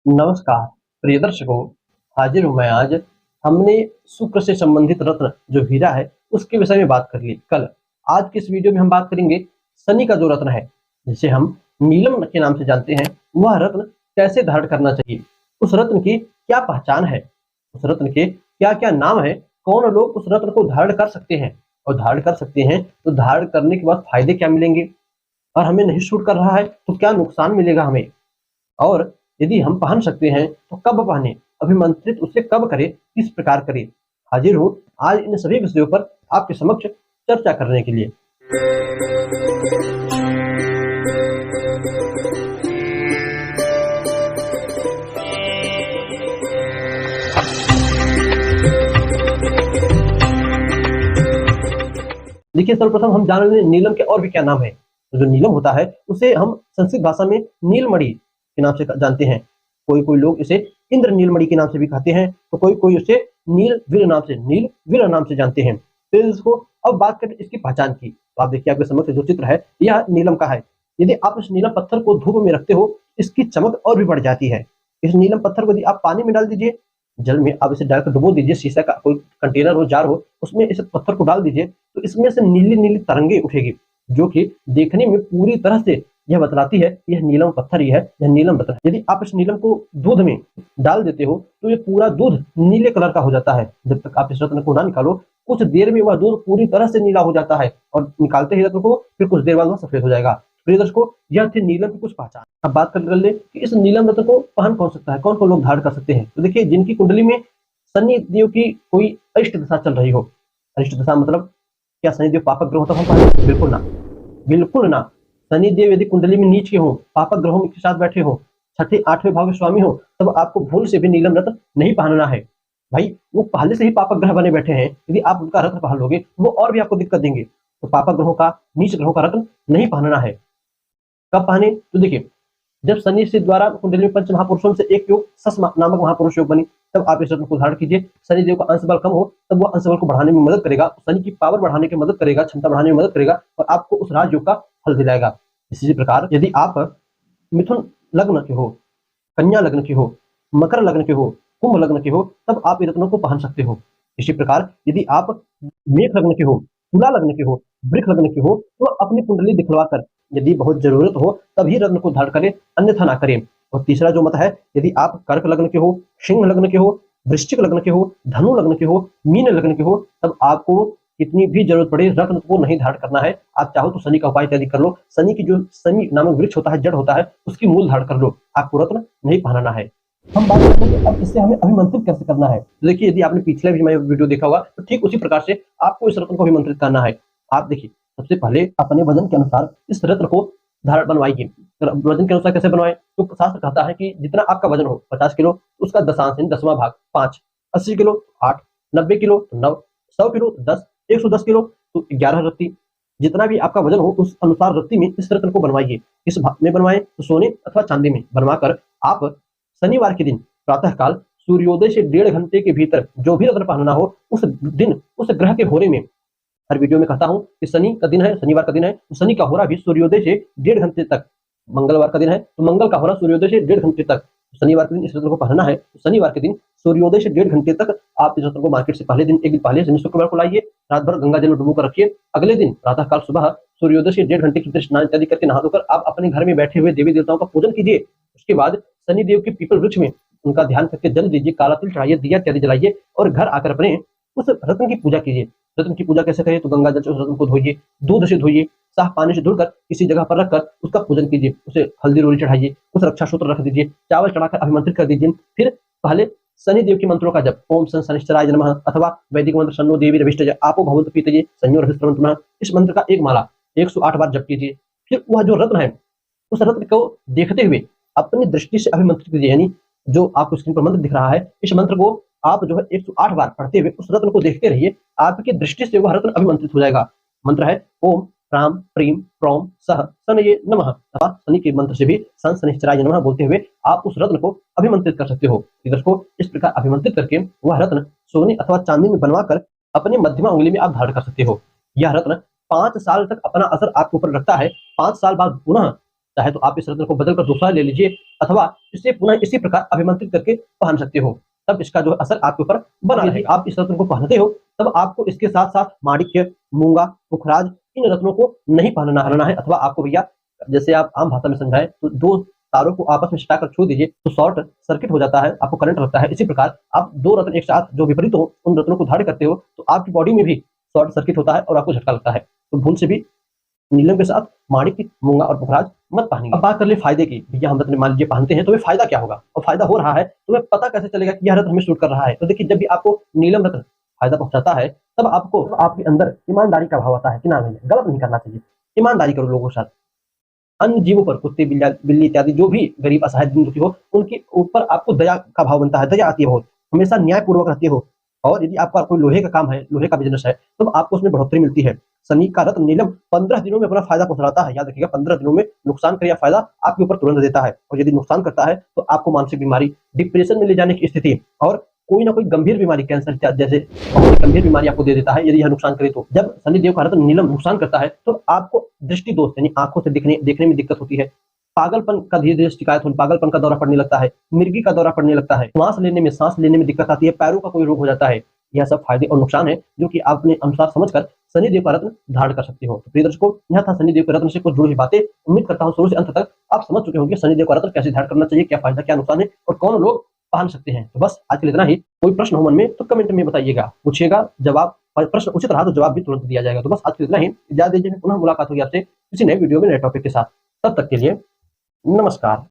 नमस्कार प्रिय दर्शकों, हाजिर हूँ मैं आज। हमने शुक्र से संबंधित रत्न जो हीरा है उसके विषय में बात कर ली कल। आज के इस वीडियो में हम बात करेंगे शनि का जो रत्न है, जिसे हम नीलम के नाम से जानते हैं, वह रत्न कैसे धारण करना चाहिए, उस रत्न की क्या पहचान है, उस रत्न के क्या क्या नाम है, कौन लोग उस रत्न को धारण कर सकते हैं, और धारण कर सकते हैं तो धारण करने के बाद फायदे क्या मिलेंगे, और हमें नहीं सूट कर रहा है तो क्या नुकसान मिलेगा हमें, और यदि हम पहन सकते हैं तो कब पहने, अभिमंत्रित उसे कब करें, किस प्रकार करें। हाजिर हूँ आज इन सभी विषयों पर आपके समक्ष चर्चा करने के लिए। देखिए, सर्वप्रथम हम जान लें नीलम के और भी क्या नाम है। तो जो नीलम होता है उसे हम संस्कृत भाषा में नीलमणि के नाम से जानते हैं। कोई कोई लोग इसे इंद्र नीलमणि के नाम से भी कहते हैं, तो कोई कोई उसे नील वीर नाम से जानते हैं। फिर इसको अब बात करें इसकी पहचान की, तो आप देखिए आपके समक्ष जो चित्र है यह नीलम का है। यदि आप इस नीलम पत्थर को धूप में रखते हो, इसकी चमक और भी बढ़ जाती है। इस नीलम पत्थर को यदि आप पानी में डाल दीजिए, जल में आप इसे डालकर डुबो दीजिए, शीशा का कोई कंटेनर हो, जार हो, उसमें इस पत्थर को डाल दीजिए, तो इसमें से नीली नीली तरंगे उठेगी, जो कि देखने में पूरी तरह से यह बतलाती है यह नीलम पत्थर ही है, यह नीलम पत्थर। यदि आप इस नीलम को दूध में डाल देते हो तो ये पूरा दूध नीले कलर का हो जाता है। जब तक आप इस रत्न को ना निकालो, कुछ देर में वह दूध पूरी तरह से नीला हो जाता है, और निकालते ही रत्न को फिर कुछ देर बाद वह सफेद हो जाएगा। प्रिय दर्शकों, यह थी नीलम की कुछ पहचान। अब बात कर ले कि इस नीलम रत्न को पहन कौन सकता है, कौन कौन लोग धारण कर सकते हैं। तो देखिए, जिनकी कुंडली में शनि देव की कोई अरिष्ट दशा चल रही हो। अरिष्ट दशा मतलब क्या शनि देव पापक ग्रह हो तब हम पहने? बिल्कुल ना, बिल्कुल ना। शनि देव यदि कुंडली में नीच के हो, पापक ग्रहों के साथ बैठे हो, छठे आठवें भाव के स्वामी हो, तब आपको भूल से भी नीलम रत्न नहीं पहनना है। भाई, वो पहले से ही पापक ग्रह बने बैठे हैं, यदि आप उनका रत्न पहन लोगे वो और भी आपको दिक्कत देंगे। तो पापक ग्रहों का, नीच ग्रहों का रत्न नहीं पहनना है। कब पहने? तो देखिए, जब शनि से द्वारा कुंडली में पंच महापुरुषों से एक योग सस नामक महापुरुष योग बनी, तब आप इस रत्न को धारण कीजिए। शनि देव का अंश बल कम हो तब वह अंश बल को बढ़ाने में मदद करेगा, शनि की पावर बढ़ाने की मदद करेगा, क्षमता बढ़ाने में मदद करेगा, और आपको उस राजयोग का फल दिलाएगा। इसी प्रकार यदि आप मिथुन लग्न के हो, कन्या लग्न के हो, मकर लग्न के हो, कुंभ लग्न के हो, तब आप इन रत्नों को पहन सकते हो। इसी प्रकार यदि आप मेष लग्न के हो, तुला लग्न के हो, वृष लग्न के हो, तो अपनी कुंडली दिखलवा कर, यदि बहुत जरूरत हो तभी रत्न को धारण करें, अन्यथा ना करें। और तीसरा जो मत है, यदि आप कर्क लग्न के हो, सिंह लग्न के हो, वृश्चिक लग्न के हो, धनु लग्न के हो, मीन लग्न के हो, तब आपको कितनी भी जरूरत पड़े रत्न को नहीं धारण करना है। आप चाहो तो शनि का उपाय इत्यादि कर लो, शनि की जो शनि नामक वृक्ष होता है, जड़ होता है, उसकी मूल धारण कर लो, आपको रत्न नहीं पहनाना है। हम बात करते हैं कि अब इससे हमें अभिमंत्रित कैसे करना है। तो देखिए, यदि आपने पिछले भी हमारा वीडियो देखा होगा तो ठीक उसी प्रकार से आपको इस रत्न को अभिमंत्रित करना है। आप देखिए, सबसे पहले अपने वजन के अनुसार इस रत्न को धारण बनवाइए। वजन के अनुसार कैसे बनवाएं? तो शास्त्र कहता है कि जितना आपका वजन हो 50 किलो, तो उसका दशांश यानी 10वां भाग 5, 80 किलो 8, 90 किलो तो 9, 100 किलो 10, 110 किलो तो 11 रत्ती। जितना भी आपका वजन हो उस अनुसार रत्ती में इस रत्न को बनवाइए। इस भाग में बनवाएं तो सोने अथवा चांदी में बनवाकर आप शनिवार के दिन प्रातः काल सूर्योदय से 1.5 घंटे के भीतर जो भी रत्न पहनना हो, उस दिन उस ग्रह के होरे में, हर वीडियो में कहता हूं कि शनि का दिन है, शनिवार का दिन है, तो शनि का होरा भी सूर्योदय से 1.5 घंटे तक, मंगलवार का दिन है तो मंगल का होरा सूर्योदय से 1.5 घंटे तक, शनिवार के दिन इस रत्न को पहनना है, तो शनिवार के दिन सूर्योदय से 1.5 घंटे तक आप इस रत्न को मार्केट से पहले दिन, एक दिन पहले शनि शुक्रवार को लाइए, रात भर गंगा जल में डुबो कर रखिए। अगले दिन प्रातः काल सुबह सूर्योदय से 1.5 घंटे की स्नान इत्यादि करके नहा धोकर आप अपने घर में बैठे हुए देवी देवताओं का पूजन कीजिए। उसके बाद शनि देव के पीपल वृक्ष में उनका ध्यान करके जल दीजिए, काला तिल चढ़ाइए, दिया इत्यादि जलाइए, और घर आकर अपने उस रत्न की पूजा कीजिए। रत्न की पूजा कैसे करें? तो गंगा जल से उस रत्न को धोइए, दूध से धोइए, साफ पानी से धुलकर किसी जगह पर रखकर उसका पूजन कीजिए, उसे हल्दी रोली चढ़ाइए, कुछ रक्षा सूत्र रख दीजिए, चावल चढ़ाकर अभिमंत्रित कर दीजिए। फिर पहले शनि देव के मंत्रों का जप, ओम सन शनिश्चराय नमः, अथवा वैदिक मंत्र शन्नो देवी रविष्टज आपो भवन्तु पीतये संयोरभिस्रवन्तु, इस मंत्र का एक माला 108 बार जप कीजिए। फिर वह जो रत्न है, उस रत्न को देखते हुए अपनी दृष्टि से अभिमंत्रित कीजिए, यानी जो आपको स्क्रीन पर मंत्र दिख रहा है, इस मंत्र को आप जो है 108 बार पढ़ते हुए उस रत्न को देखते रहिए, आपकी दृष्टि से वह रत्न अभिमंत्रित हो जाएगा। मंत्र है ओम राम प्रीम प्रोम सह शनये नमः, अथवा शनि के मंत्र से भी सन शनिश्चराय नमः बोलते हुए आप उस रत्न को अभिमंत्रित कर सकते हो। को इस प्रकार अभिमंत्रित करके वह रत्न सोने अथवा चांदी में बनवाकर अपनी मध्यमा उंगली में आप धारण कर सकते हो। यह रत्न 5 साल तक अपना असर आपके ऊपर रखता है। 5 साल बाद पुनः चाहे तो आप इस रत्न को बदलकर दूसरा ले लीजिए अथवा इसे पुनः इसी प्रकार अभिमंत्रित करके पहन सकते हो। तब इसका जो है असर आपके ऊपर बना रहेगा। आप इस रत्न को पहनते हो तब आपको इसके साथ-साथ माणिक्य, मूंगा, पुखराज इन रत्नों को नहीं पहनना है अथवा आपको भैया जैसे आप आम भाषा में समझाएँ तो 2 तारों को आपस में सटाकर छू दीजिए तो शॉर्ट सर्किट हो जाता है, आपको करंट लगता है। इसी प्रकार आप 2 रत्न एक साथ जो विपरीत हो उन रत्नों को धारण करते हो तो आपकी बॉडी में भी शॉर्ट सर्किट होता है और आपको झटका लगता है। तो भूल से भी नीलम के साथ माणिक्य, मूंगा और पुखराज मत पहनिए। अब बात कर ले फायदे की। भैया हम रत्न मान लीजिए पहनते हैं तो हमें फायदा क्या होगा? और फायदा हो रहा है तो हमें पता कैसे चलेगा कि यह रत्न हमें सूट कर रहा है? तो देखिए जब भी आपको नीलम रत्न फायदा पहुँचाता है तब आपको आपके अंदर ईमानदारी का भाव आता है कि ना भैया गलत नहीं करना चाहिए। ईमानदारी करो लोगों के साथ। अन्य जीवों पर कुत्ते, बिल्ली इत्यादि जो भी गरीब असहाय दीन दुखी हो उनके ऊपर आपको दया का भाव बनता है, दया आती है बहुत। हमेशा न्यायपूर्वक रहते हो और यदि आपका कोई लोहे का काम है, लोहे का बिज़नेस है, तो आपको उसमें बढ़ोतरी मिलती है। शनि का रत्न नीलम 15 दिनों में अपना फ़ायदा पहुँचाता है। याद रखिएगा 15 दिनों में नुकसान करे या फ़ायदा आपके ऊपर तुरंत देता है और यदि नुकसान करता है तो आपको मानसिक बीमारी, डिप्रेशन में ले जाने की स्थिति और कोई ना कोई गंभीर बीमारी कैंसर इत्यादि जैसे बहुत गंभीर बीमारी आपको दे देता है यदि यह नुकसान करे तो। जब शनिदेव का रत्न नीलम नुकसान करता है तो आपको दृष्टि दोष यानी आँखों से देखने में दिक्कत होती है। पागलपन का धीरे-धीरे शिकायत होने पागलपन का दौरा पड़ने लगता है, मिर्गी का दौरा पड़ने लगता है, साँस लेने में दिक्कत आती है, पैरों का कोई रोग हो जाता है। यह सब फायदे और नुकसान है जो कि आप अपने अनुसार समझकर शनिदेव का रत्न धारण कर सकते हो। तो प्रिय दर्शकों, यह था शनिदेव के रत्न से कुछ जुड़ी हुई बातें। उम्मीद करता हूँ शुरू से अंत तक आप समझ चुके होंगे शनिदेव का रत्न कैसे धारण करना चाहिए, क्या फायदा, क्या नुकसान है और कौन लोग पहन सकते हैं। तो बस आज के लिए इतना ही। कोई प्रश्न हो मन में तो कमेंट में बताइएगा, पूछिएगा, जवाब प्रश्न उचित रहा तो जवाब भी तुरंत दिया जाएगा। तो बस आज के लिए इतना ही। इजाज़त दीजिए, पुनः मुलाकात होगी आपसे किसी नए वीडियो में नए टॉपिक के साथ। तब तक के लिए नमस्कार।